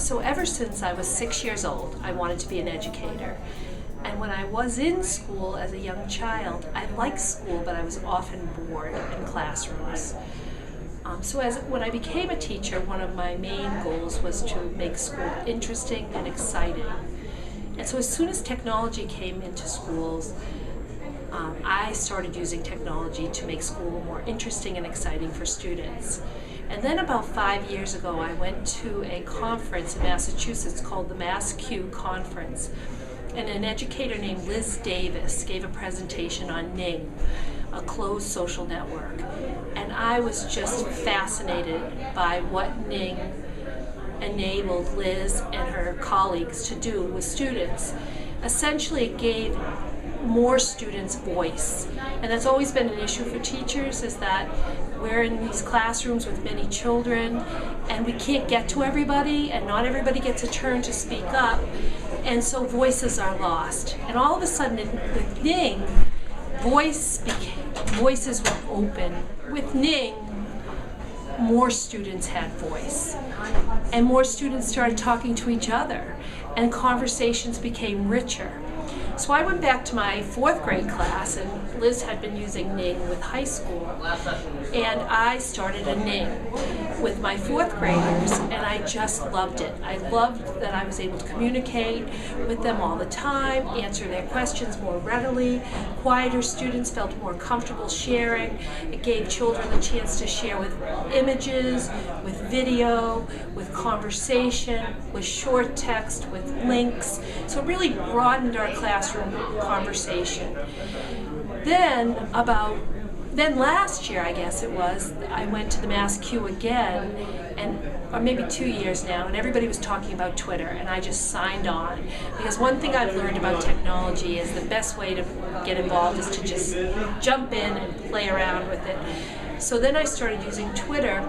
So ever since I was 6 years old, I wanted to be an educator. And when I was in school as a young child, I liked school, but I was often bored in classrooms. When I became a teacher, one of my main goals was to make school interesting and exciting. And so as soon as technology came into schools, I started using technology to make school more interesting and exciting for students. And then about 5 years ago, I went to a conference in Massachusetts called the MassQ Conference. And an educator named Liz Davis gave a presentation on Ning, a closed social network. And I was just fascinated by what Ning enabled Liz and her colleagues to do with students. Essentially, it gave more students voice. And that's always been an issue for teachers, is that we're in these classrooms with many children and we can't get to everybody, and not everybody gets a turn to speak up, and so voices are lost. And all of a sudden with Ning, voices were open. With Ning, more students had voice, and more students started talking to each other, and conversations became richer. So I went back to my 4th grade class, and Liz had been using Ning with high school, and I started a Ning with my 4th graders, and I just loved it. I loved that I was able to communicate with them all the time, answer their questions more readily. Quieter students felt more comfortable sharing. It gave children the chance to share with images, with video, with conversation, with short text, with links. So it really broadened our classroom conversation. Then last year, I guess it was, I went to the MassQ again, or maybe 2 years now, and everybody was talking about Twitter, and I just signed on. Because one thing I've learned about technology is the best way to get involved is to just jump in and play around with it. So then I started using Twitter,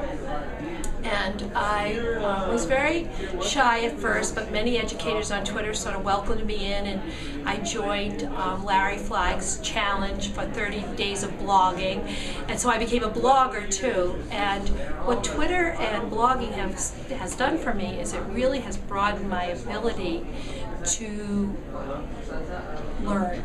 and I was very shy at first, but many educators on Twitter sort of welcomed me in, and I joined Larry Flagg's challenge for 30 days of blogging, and so I became a blogger too. And what Twitter and blogging has done for me is it really has broadened my ability to learn.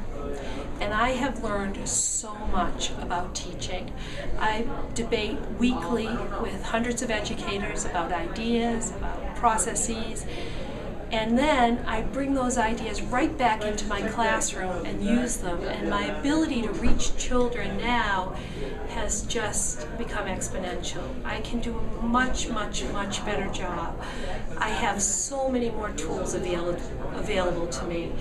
And I have learned so much about teaching. I debate weekly with hundreds of educators about ideas, about processes, and then I bring those ideas right back into my classroom and use them. And my ability to reach children now has just become exponential. I can do a much, much, much better job. I have so many more tools available to me.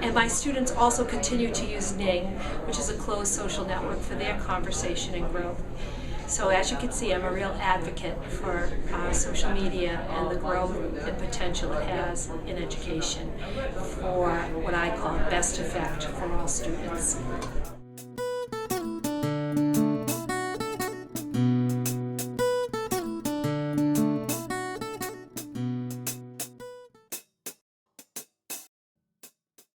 And my students also continue to use Ning, which is a closed social network, for their conversation and growth. So as you can see, I'm a real advocate for social media and the growth and potential it has in education for what I call best effect for all students.